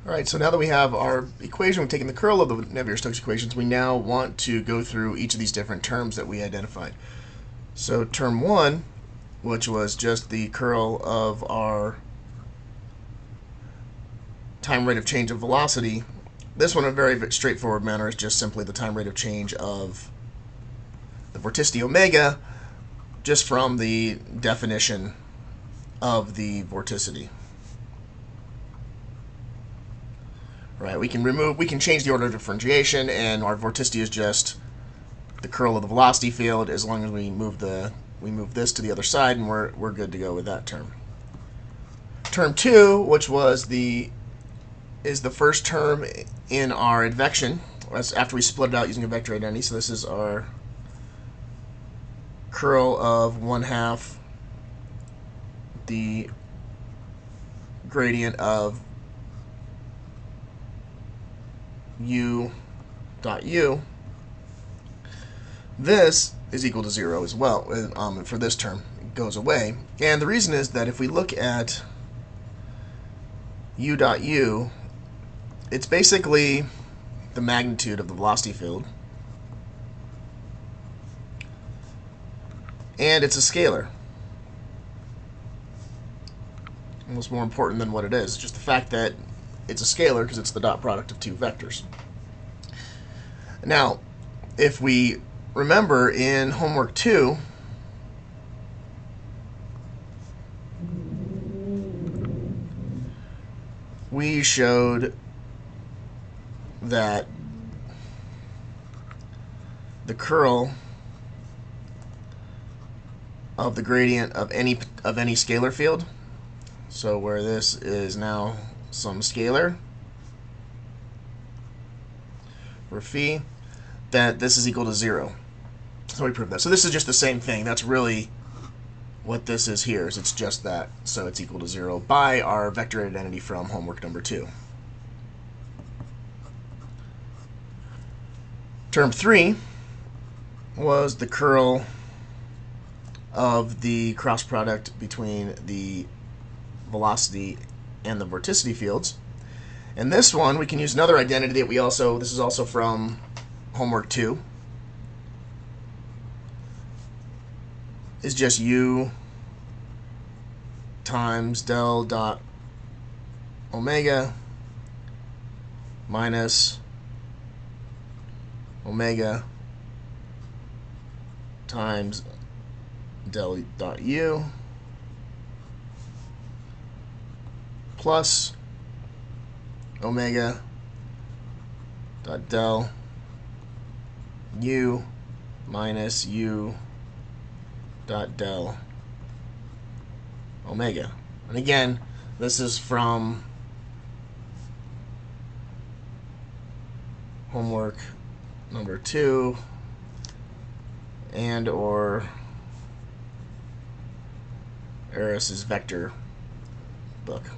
Alright, so now that we have our equation, we've taken the curl of the Navier-Stokes equations, we now want to go through each of these different terms that we identified. So term 1, which was just the curl of our time rate of change of velocity, this one in a very straightforward manner is just simply the time rate of change of the vorticity omega, just from the definition of the vorticity. Right, we can change the order of differentiation, and our vorticity is just the curl of the velocity field as long as we move this to the other side, and we're good to go with that term. Term 2, which is the first term in our advection, after we split it out using a vector identity. So this is our curl of 1/2 the gradient of u dot u. This is equal to 0 as well. For this term, it goes away. And the reason is that if we look at u dot u, it's basically the magnitude of the velocity field. And it's a scalar. Almost more important than what it is. It's just the fact that it's a scalar because it's the dot product of two vectors. Now, if we remember in homework 2, we showed that the curl of the gradient of any scalar field, so where this is now some scalar for phi, that this is equal to 0. So we prove that. So this is just the same thing. That's really what this is here. It's just that. So it's equal to 0 by our vector identity from homework number 2. Term 3 was the curl of the cross product between the velocity and the vorticity fields. And this one, we can use another identity that this is also from homework 2, is just u times del dot omega minus omega times del dot u plus omega dot del u minus u dot del omega. And again, this is from homework number 2 and or Eris's vector book.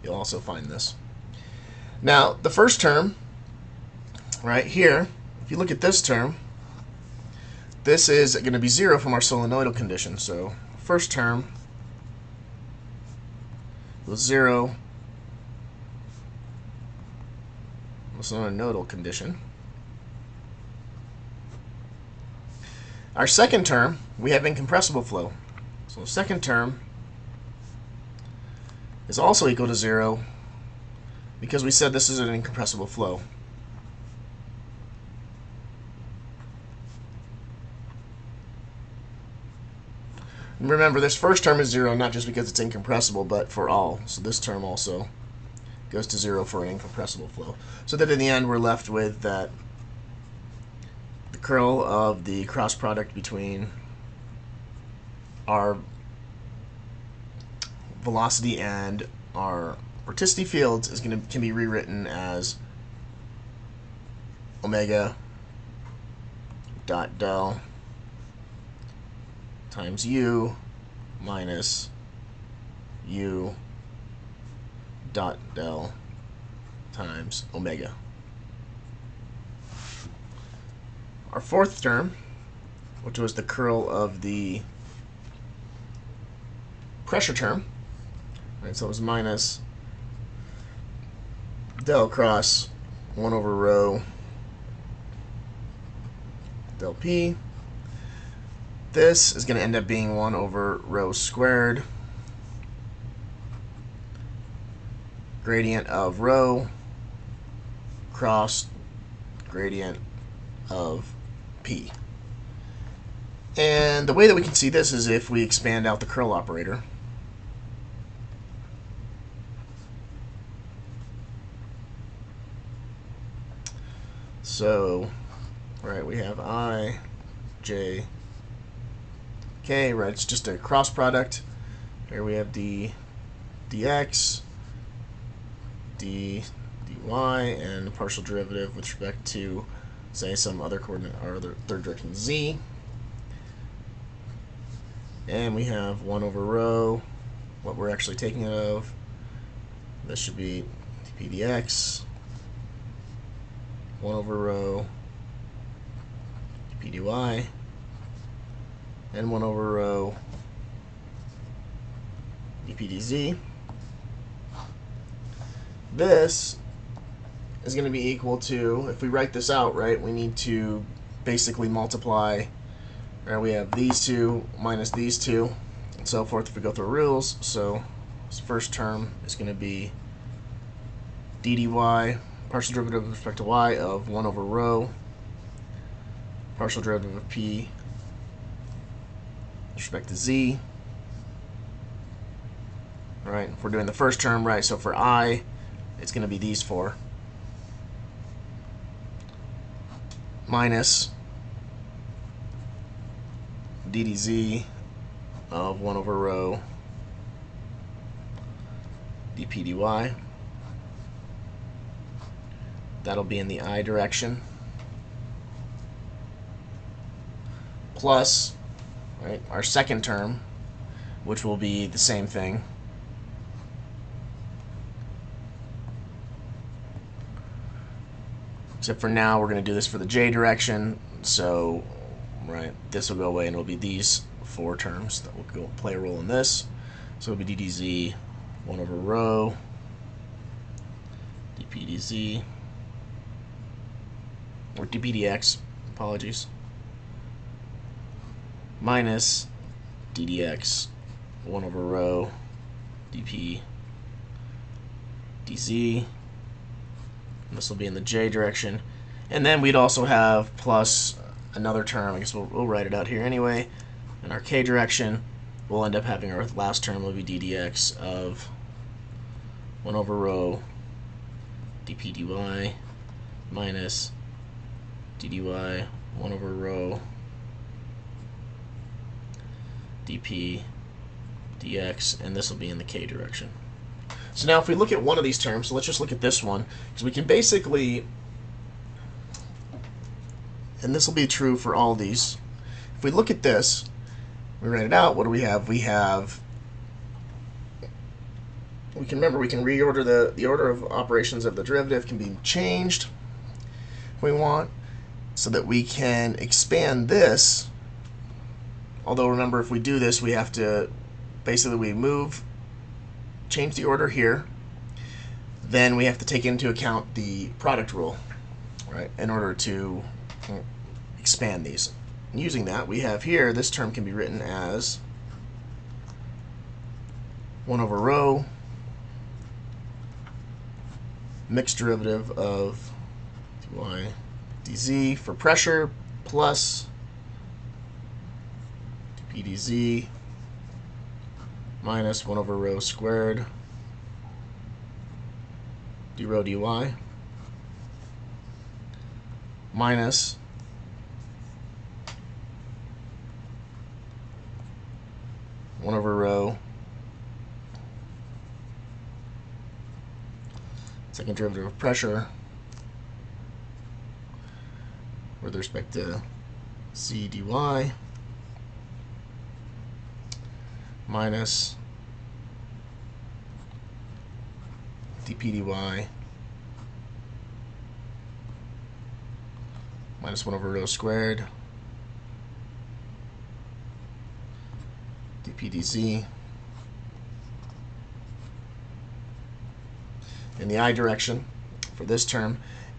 You'll also find this. Now, the first term right here, if you look at this term, this is going to be 0 from our solenoidal condition. So first term was 0 solenoidal condition. Our second term, we have incompressible flow. So the second term is also equal to 0 because we said this is an incompressible flow. And remember, this first term is 0 not just because it's incompressible, but for all. So this term also goes to 0 for an incompressible flow. So that in the end we're left with that the curl of the cross product between our velocity and our vorticity fields can be rewritten as omega dot del times u minus u dot del times omega. Our fourth term, which was the curl of the pressure term, right, so it was minus del cross 1 over rho del p. This is going to end up being 1 over rho squared gradient of rho cross gradient of p. And the way that we can see this is if we expand out the curl operator. So, right, we have I, J, K, right, it's just a cross product. Here we have d dx, d dy, and a partial derivative with respect to, say, some other coordinate or other third direction z. And we have 1 over rho, what we're actually taking it of. This should be dp dx, 1 over rho dp dy, and 1 over rho dp dz. This is going to be equal to, if we write this out, right, we need to basically multiply, right, we have these two minus these two, and so forth if we go through rules. So this first term is going to be d dy, partial derivative with respect to y of 1 over rho, partial derivative of p with respect to z. All right, if we're doing the first term, right, so for I, it's going to be these four, minus d dz of 1 over rho dp dy. That'll be in the I direction, plus, right, our second term, which will be the same thing, except for now we're going to do this for the j direction. So, right, this will go away and it'll be these four terms that will go play a role in this. So it'll be d dz 1 over rho dp dz, or dp dx, apologies, minus d dx 1 over rho dp dz. And this will be in the j direction. And then we'd also have plus another term. I guess we'll write it out here anyway. In our k direction, we'll end up having our last term will be d dx of 1 over rho dp dy minus d dy 1 over rho dp dx, and this will be in the k direction. So now if we look at one of these terms, so let's just look at this one, because we can basically, and this will be true for all these, if we look at this, we write it out, what do we have? We have, we can remember we can reorder the order of operations of the derivative can be changed if we want, so that we can expand this. Although remember, if we do this, we have to, basically we change the order here, then we have to take into account the product rule, right, in order to expand these. And using that, we have here, this term can be written as 1 over rho mixed derivative of dy dz for pressure plus dp dz minus 1 over rho squared d rho dy minus one over rho second derivative of pressure with respect to c dy minus dp dy minus 1 over rho squared dp dz. In the I direction, for this term.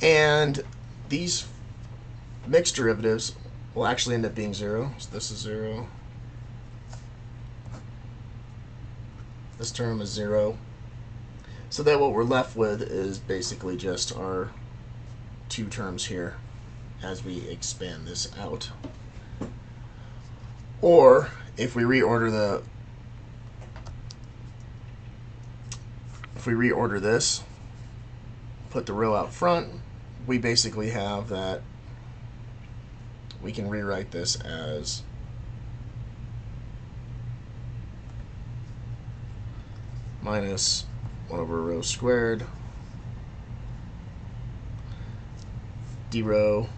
And these mixed derivatives will actually end up being 0. So this is 0. This term is 0. So that what we're left with is basically just our two terms here as we expand this out. Or if we reorder this, put the row out front, we basically have that we can rewrite this as minus 1 over rho squared d rho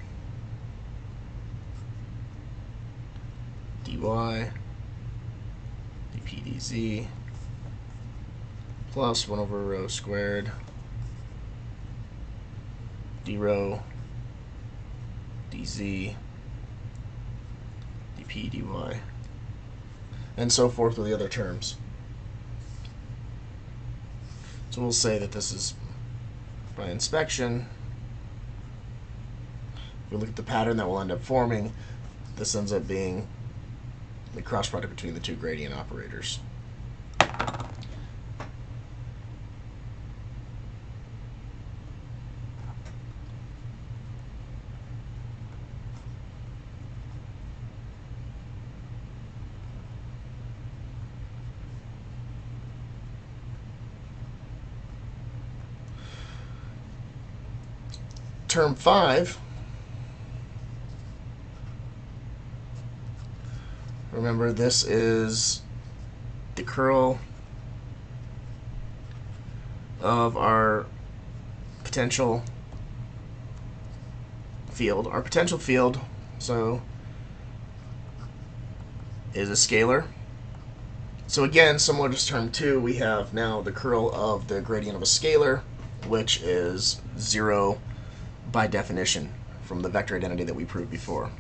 dy dp dz plus 1 over rho squared d rho dz dp dy, and so forth with the other terms. So we'll say that this is by inspection. If we look at the pattern that will end up forming, this ends up being the cross product between the two gradient operators. Term 5, remember this is the curl of our potential field. Our potential field, so, is a scalar. So again, similar to term 2, we have now the curl of the gradient of a scalar, which is 0 by definition from the vector identity that we proved before.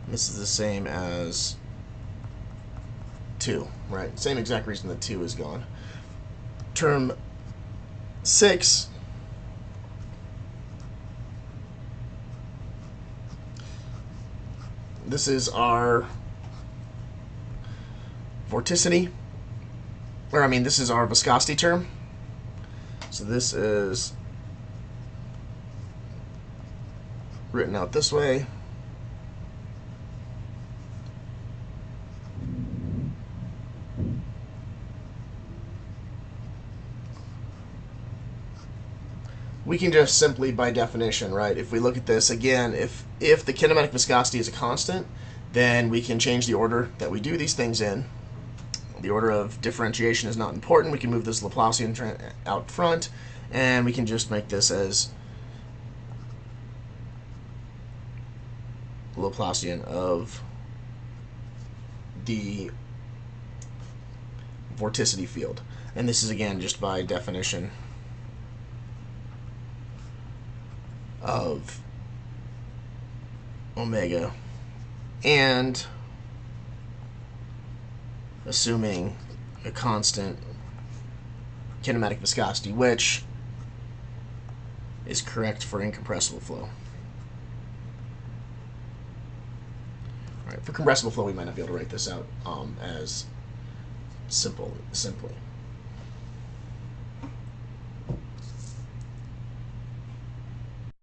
This is the same as 2, right? Same exact reason that 2 is gone. Term 6, this is our vorticity, or I mean this is our viscosity term. So this is written out this way. We can just simply, by definition, right, if we look at this again, if the kinematic viscosity is a constant, then we can change the order that we do these things in. The order of differentiation is not important. We can move this Laplacian out front, and we can just make this as Laplacian of the vorticity field. And this is again just by definition of omega, and assuming a constant kinematic viscosity, which is correct for incompressible flow. All right, for compressible flow, we might not be able to write this out as simply.